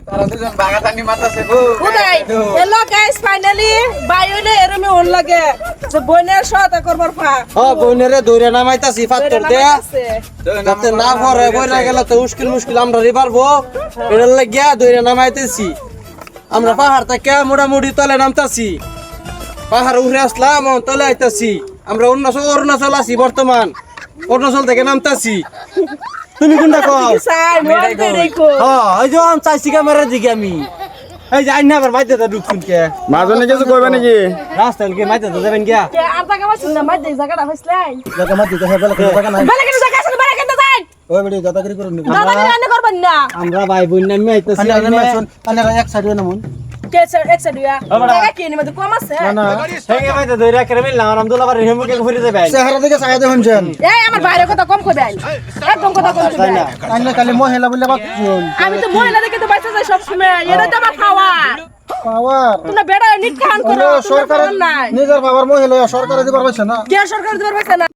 তারা দুজন বাগাতানি মারতাছে গো। কোথায় হ্যালো গাইস ফাইনালি বাইরে এরমে ওর লাগে যে বনের সাথে করবার ফা বইনেরে দৌড়ে নামাইতাছি পাথর দেয়া যাতে না পরে বইরা গেলে তো মুশকিল আমরা পারবো এটার লাগিয়া দৌড়ে নামাইতেছি আমরা পাহাড় থেকে মোটামুটি তলে নামতাছি পাহাড় উঠে আসলাম তলে আইতাছি আমরা অরুণাচল আছি বর্তমান অরুণাচল থেকে নামতাছি তুমি কোনটা কও সাই নোয়ার দেখো এই যে আমি চাইছি ক্যামেরা দিকে আমি এই যে আইনা আবার মাইতে ঢুকছুন কে মাজনে কিছু কইবা নাকি রাস্তায় কে মাইতে যাবেন গিয়া কে আর টাকা পাচ্ছেন না মাঝে জায়গাটা হইছলাই জায়গা মাইতে হেবেলা জায়গা নাই বলে কেন জায়গা আছে বলে কেন যাই ওই বেড়ি দাদাগিরি করুন দাদাগিরি আনে করবেন না আমরা ভাই বোন নামে আইতাছি আনারা এক সাইডে নামুন কে স্যার এক্সট্রা জায়গা কি নিমে কম আছে না হেগে মাইতে ধইরা করে মিল না আলহামদুলিল্লাহ বারে হেমুকে ঘুরে যাবে চেহারা দিকে চাই দেখুন যেন এই আমার বাইরে কথা কম কই দেন একদম কথা কম কই দেন আইনা কালি মহিলা বলে বাতুন আমি তো মহিলা দেখে তো বাইসা যাই সব সময় এটা তো আমার খাওয়া পাওয়ার তোমরা বেড়া নিট খান করো সরকার নাই নিজের বাবার মহিলা সরকারে দিবার পাইছে না কে সরকার দিবার পাইছে না